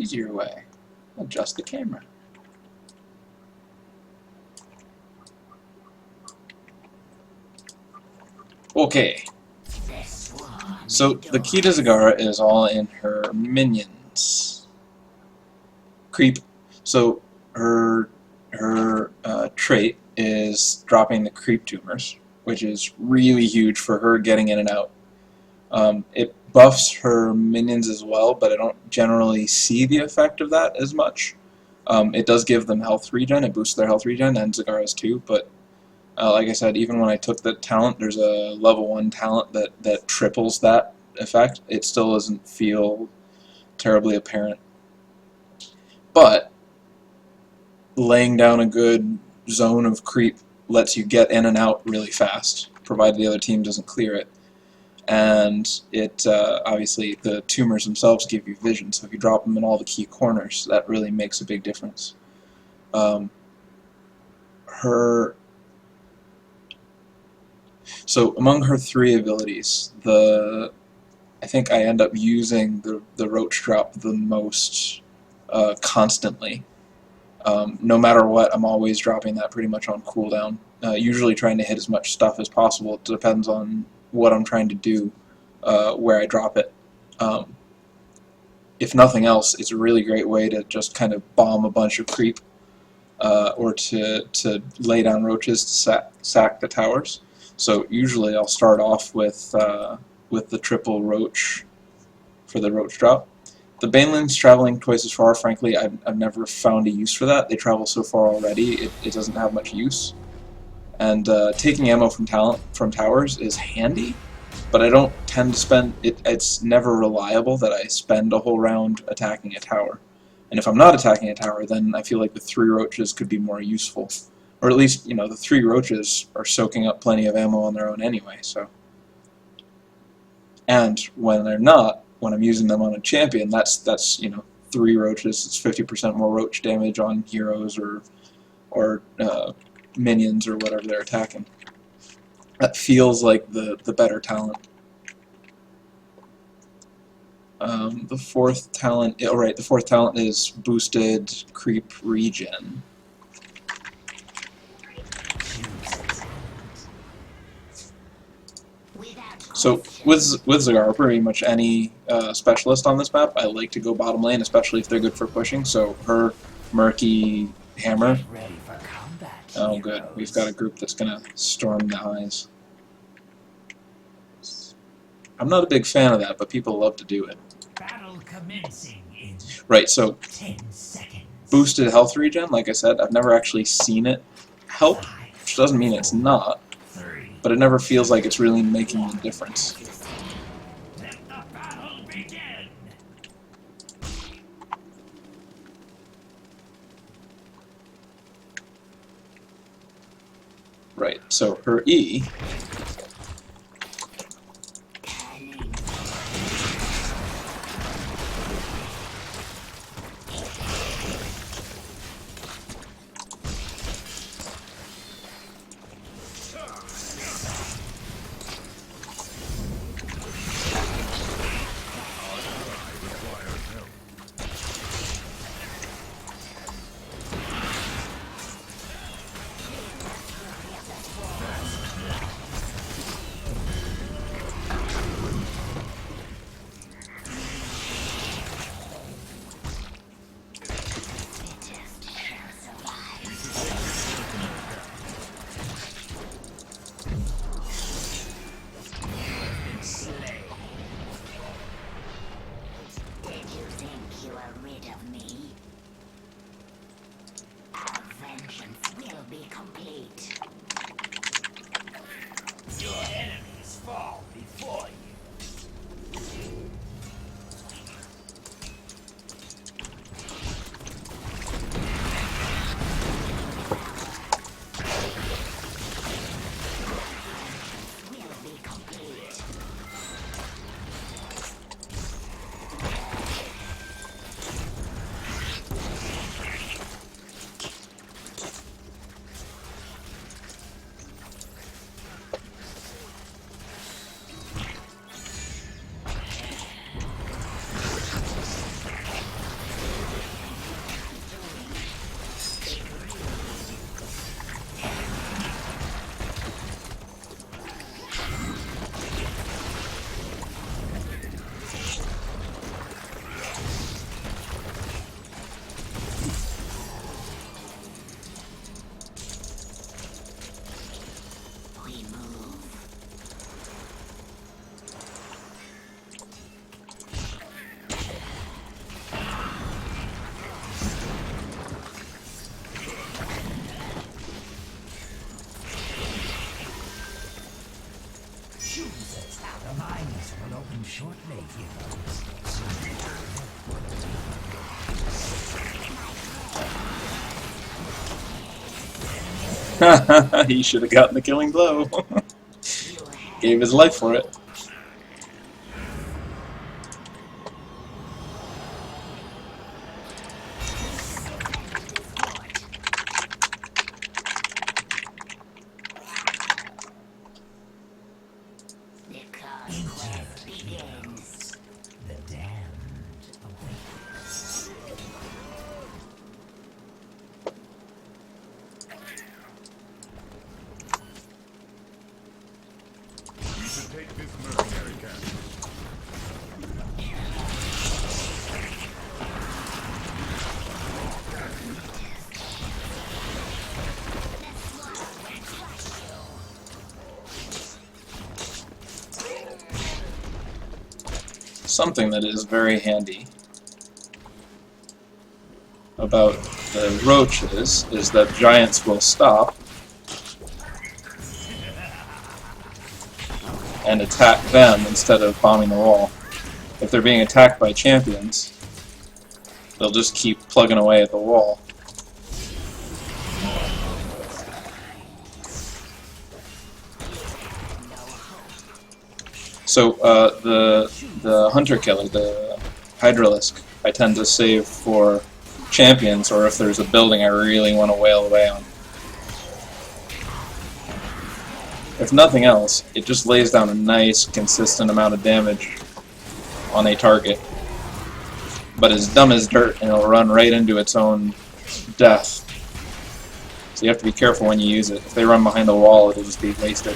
easier way. Adjust the camera. Okay. So the key to Zagara is all in her minions. Creep. So her trait is dropping the creep tumors, which is really huge for her getting in and out. It buffs her minions as well, but I don't generally see the effect of that as much. It does give them health regen, it boosts their health regen, and Zagara's too, but like I said, even when I took the talent, there's a level 1 talent that triples that effect. It still doesn't feel terribly apparent. But laying down a good zone of creep lets you get in and out really fast, provided the other team doesn't clear it. And it obviously the tumors themselves give you vision, so if you drop them in all the key corners, that really makes a big difference. So among her 3 abilities, I think I end up using the roach drop the most constantly. No matter what, I'm always dropping that pretty much on cooldown. Usually trying to hit as much stuff as possible. It depends on what I'm trying to do, where I drop it. If nothing else, it's a really great way to just kind of bomb a bunch of creep, or to lay down roaches to sack the towers. So usually I'll start off with the triple roach for the roach drop. The Banelings traveling twice as far, frankly, I've never found a use for that. They travel so far already, it doesn't have much use. And taking ammo from towers is handy, but I don't tend to spend it. It's never reliable that I spend a whole round attacking a tower. And if I'm not attacking a tower, then I feel like the 3 roaches could be more useful. Or at least, you know, the 3 roaches are soaking up plenty of ammo on their own anyway, so. And when they're not, when I'm using them on a champion, that's you know, 3 roaches, it's 50% more roach damage on heroes or minions or whatever they're attacking. That feels like the better talent. The 4th talent, oh right, the 4th talent is boosted creep regen. So with Zagara, pretty much any specialist on this map, I like to go bottom lane, especially if they're good for pushing. So her murky hammer. Oh good, we've got a group that's gonna storm the highs. I'm not a big fan of that, but people love to do it. Battle commencing in right, so 10 seconds. Boosted health regen, like I said, I've never actually seen it help, which doesn't mean it's not, but it never feels like it's really making a difference. Let the battle begin. Right, so her E He should have gotten the killing blow. Gave his life for it. The damned await. We should take this mercenary camp. Something that is very handy about the roaches is that giants will stop and attack them instead of bombing the wall. If they're being attacked by champions, they'll just keep plugging away at the wall. So the hunter killer, the hydralisk, I tend to save for champions, or if there's a building I really want to wail away on. If nothing else, it just lays down a nice, consistent amount of damage on a target. But it's dumb as dirt, and it'll run right into its own death. So you have to be careful when you use it. If they run behind the wall, it'll just be wasted.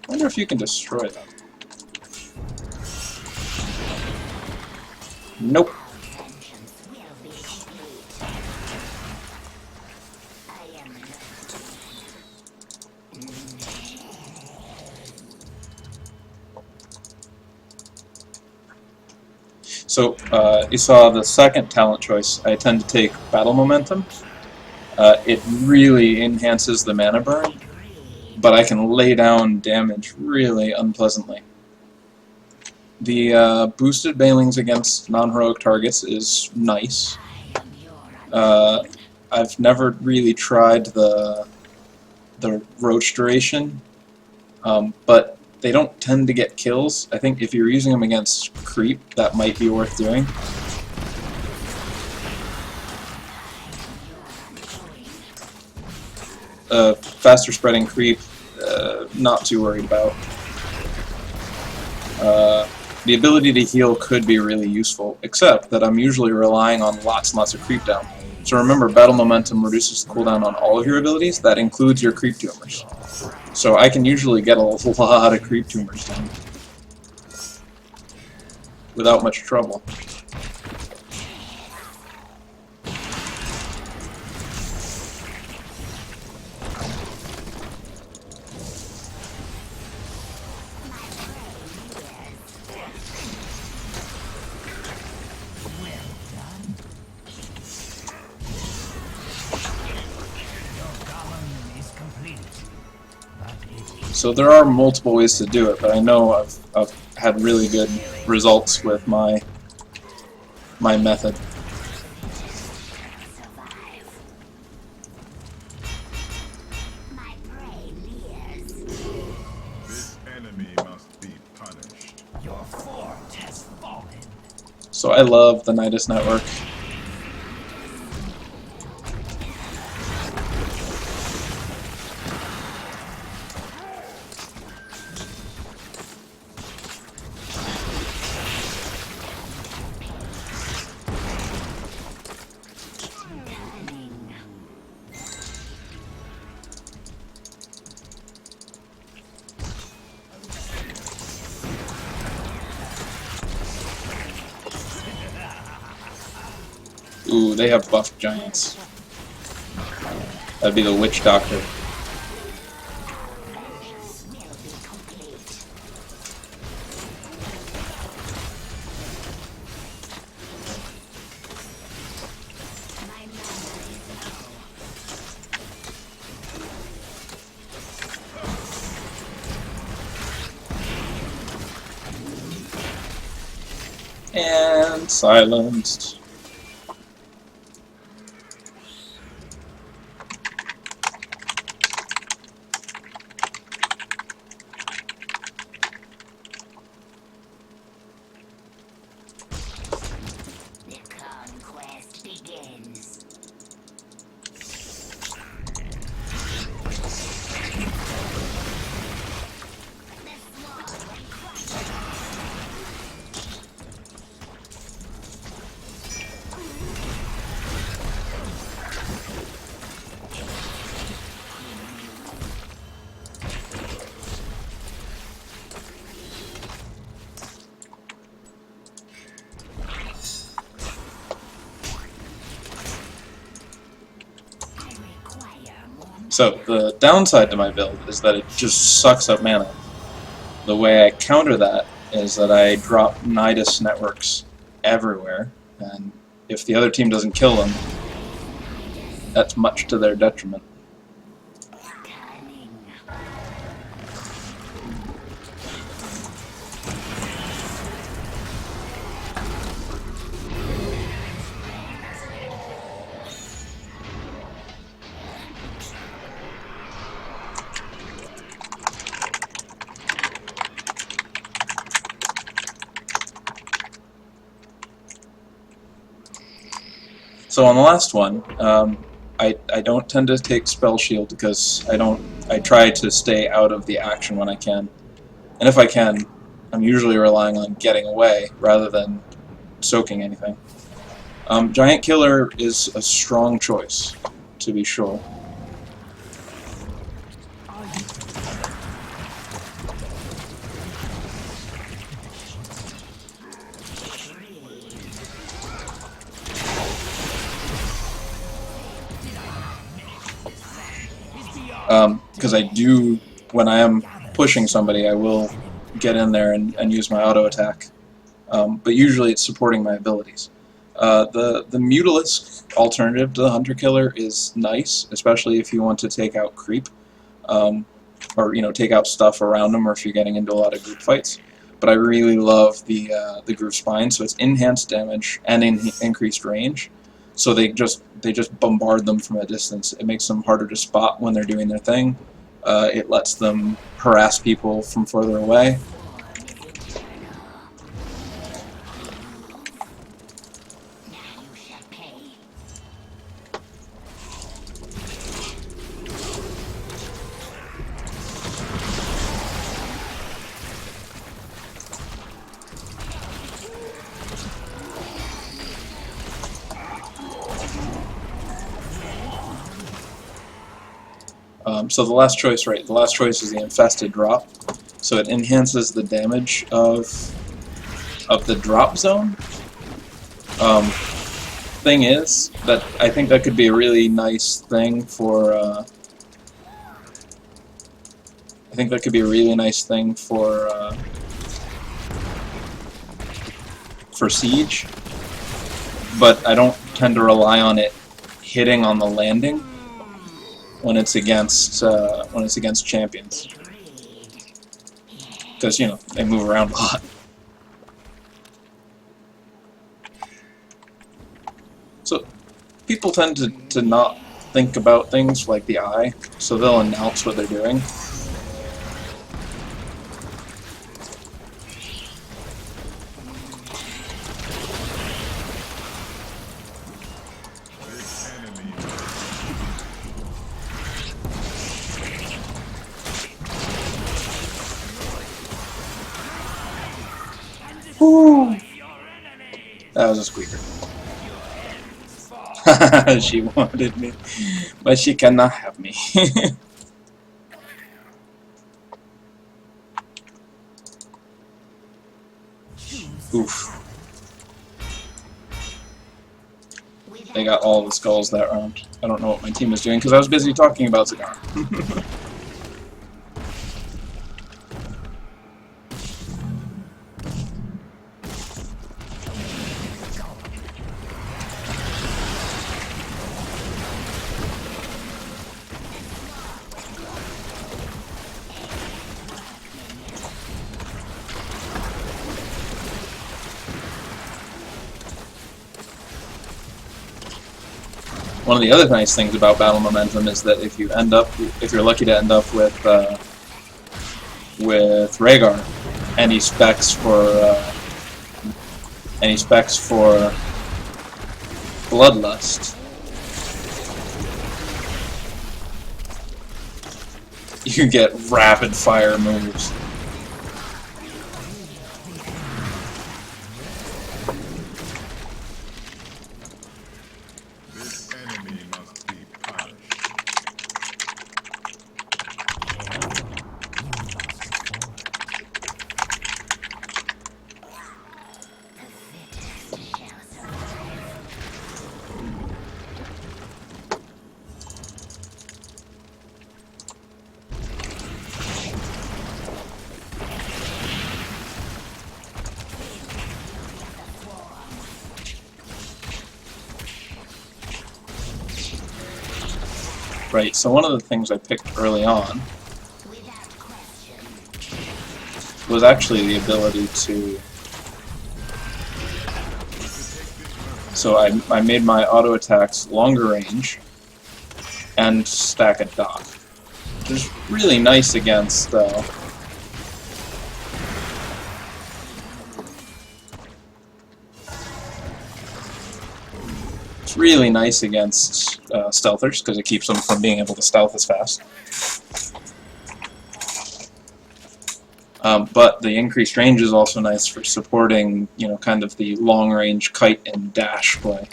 I wonder if you can destroy them. Nope. So, you saw the second talent choice. I tend to take Battle Momentum. It really enhances the mana burn, but I can lay down damage really unpleasantly. The boosted Bailings against non-heroic targets is nice. I've never really tried the roach duration, but they don't tend to get kills. I think if you're using them against creep, that might be worth doing. Faster spreading creep, not too worried about. The ability to heal could be really useful, except that I'm usually relying on lots and lots of creep down. So remember, Battle Momentum reduces the cooldown on all of your abilities. That includes your creep tumors. So I can usually get a lot of creep tumors down without much trouble. So there are multiple ways to do it, but I know I've had really good results with my method. This enemy must be punished. Your fort has fallen. So I love the Nidus network. Ooh, they have buffed giants. That'd be the Witch Doctor. And silenced. The conquest begins. So the downside to my build is that it just sucks up mana. The way I counter that is that I drop Nidus networks everywhere, and if the other team doesn't kill them, that's much to their detriment. So on the last one, I don't tend to take Spell Shield because I try to stay out of the action when I can. And if I can, I'm usually relying on getting away rather than soaking anything. Giant Killer is a strong choice, to be sure. Because I do, when I am pushing somebody, I will get in there and use my auto attack. But usually it's supporting my abilities. The Mutalisk alternative to the Hunter Killer is nice, especially if you want to take out creep, or take out stuff around them, or if you're getting into a lot of group fights. But I really love the Groove Spine, so it's enhanced damage and increased range. So they just bombard them from a distance. It makes them harder to spot when they're doing their thing. It lets them harass people from further away. So the last choice, right? The last choice is the Infested Drop. So it enhances the damage of the drop zone. Thing is that I think that could be a really nice thing for. I think that could be a really nice thing for Siege, but I don't tend to rely on it hitting on the landing when it's against champions, because they move around a lot. So people tend to not think about things like the eye, so they'll announce what they're doing. Ooh. That was a squeaker. She wanted me, but she cannot have me. Oof. They got all the skulls that round. I don't know what my team is doing because I was busy talking about Zagara. One of the other nice things about battle momentum is that if you're lucky to end up with Rhaegar, and he specs for Bloodlust, you get rapid fire moves. This enemy must be punished. Right, so one of the things I picked early on was actually the ability to... So I made my auto attacks longer range and stack at dock, which is really nice against... It's really nice against stealthers, because it keeps them from being able to stealth as fast. But the increased range is also nice for supporting, you know, kind of the long-range kite and dash play.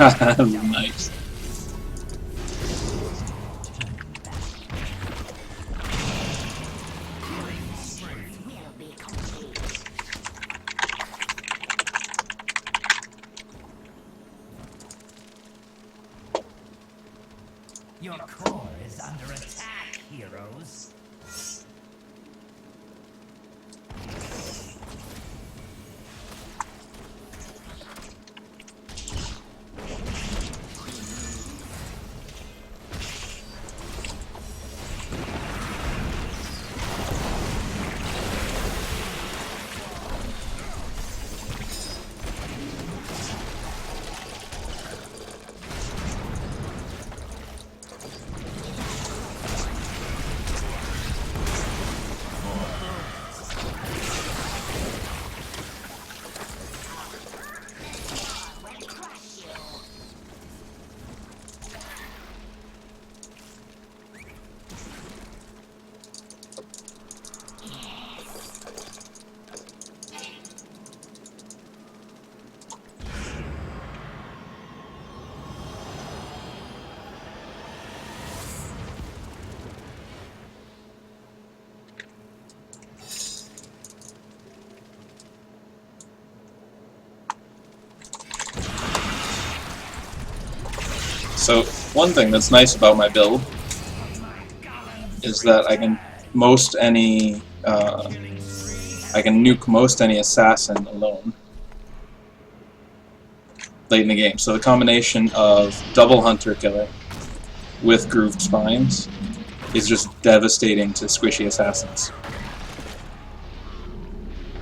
Nice. Your core is under attack, heroes. So one thing that's nice about my build is that I can nuke most any assassin alone late in the game. So the combination of double hunter killer with grooved spines is just devastating to squishy assassins.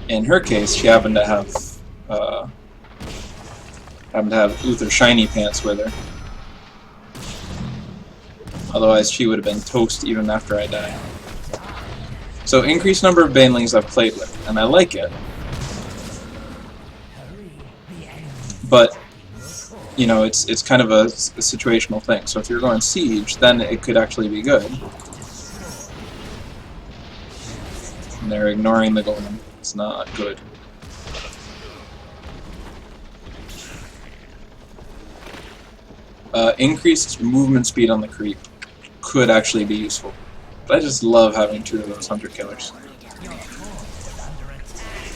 In her case, she happened to have Uther shiny pants with her. Otherwise, she would have been toast even after I died. So, increased number of banelings I've played with, and I like it. But, you know, it's kind of a situational thing. So if you're going siege, then it could actually be good. And they're ignoring the golem. It's not good. increased movement speed on the creep could actually be useful. But I just love having 2 of those hunter killers. Your core is under attack,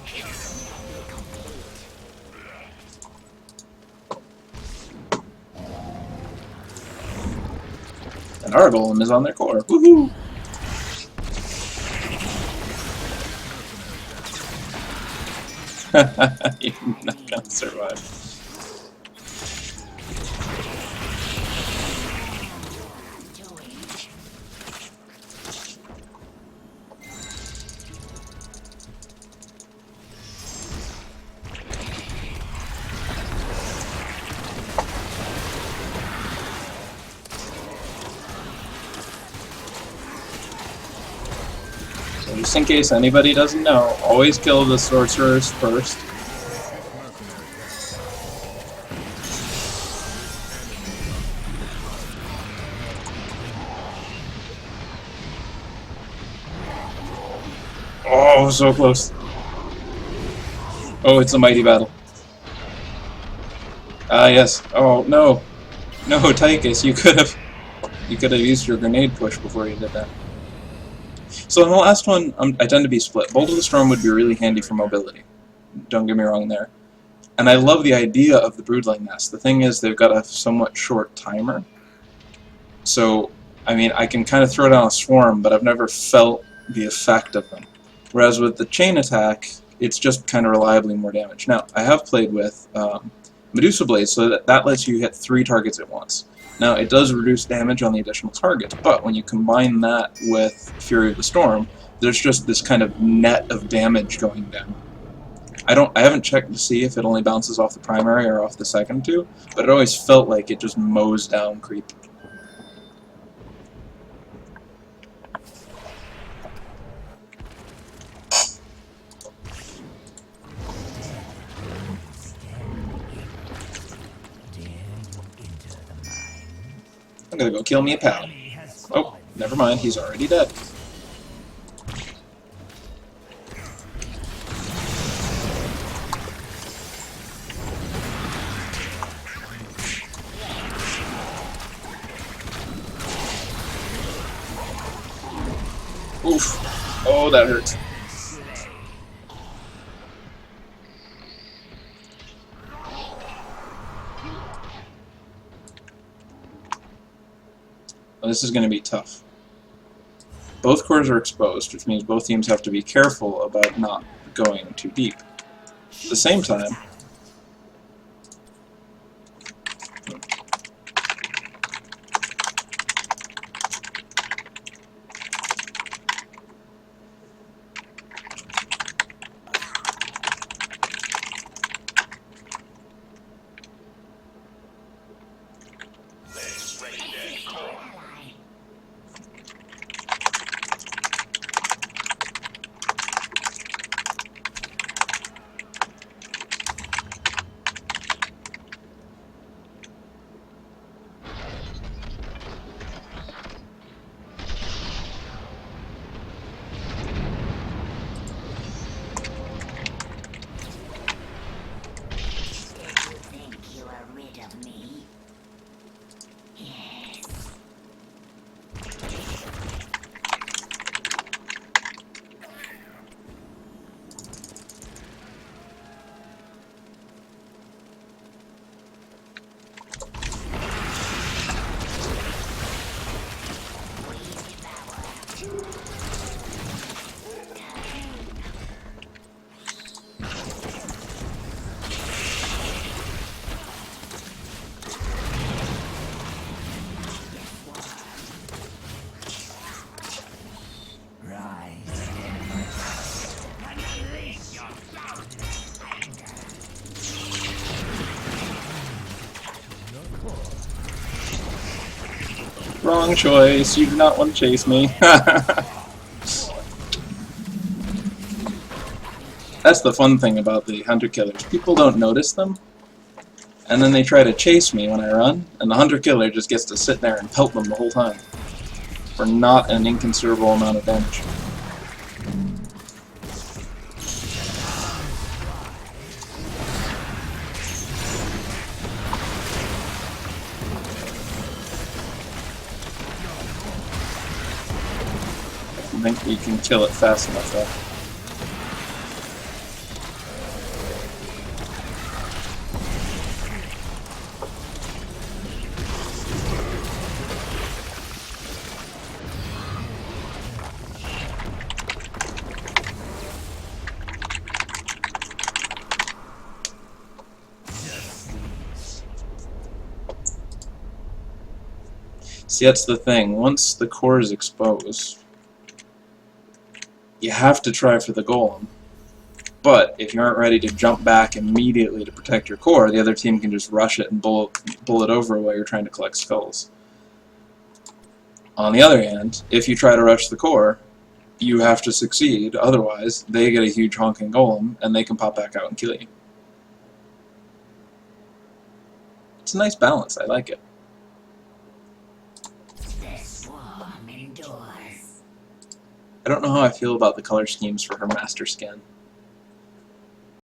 heroes. And our golem is on their core. Woohoo! You're not gonna survive. So just in case anybody doesn't know, always kill the sorcerers first. Oh, so close. Oh, it's a mighty battle. Ah, yes. Oh, no. No, Tychus, you could have used your grenade push before you did that. So in the last one, I tend to be split. Bolt of the Storm would be really handy for mobility. Don't get me wrong there. And I love the idea of the Broodling Nest. The thing is, they've got a somewhat short timer. So, I mean, I can kind of throw down a swarm, but I've never felt the effect of them. Whereas with the chain attack, it's just kind of reliably more damage. Now, I have played with Medusa Blade, so that lets you hit 3 targets at once. Now, it does reduce damage on the additional targets, but when you combine that with Fury of the Storm, there's just this kind of net of damage going down. I haven't checked to see if it only bounces off the primary or off the second 2, but it always felt like it just mows down creep. I'm gonna go kill me a pal. Oh, never mind, he's already dead. Oof. Oh, that hurts. Well, this is going to be tough. Both cores are exposed, which means both teams have to be careful about not going too deep. At the same time, wrong choice. You do not want to chase me. That's the fun thing about the hunter killers. People don't notice them, and then they try to chase me when I run, and the hunter killer just gets to sit there and pelt them the whole time for not an inconsiderable amount of damage. don't think you can kill it fast enough though. See, that's the thing. Once the core is exposed, you have to try for the golem. But if you aren't ready to jump back immediately to protect your core, the other team can just rush it and bull it over while you're trying to collect skulls. On the other hand, if you try to rush the core, you have to succeed. Otherwise, they get a huge honking golem, and they can pop back out and kill you. It's a nice balance. I like it. The swarm endures. I don't know how I feel about the color schemes for her master skin.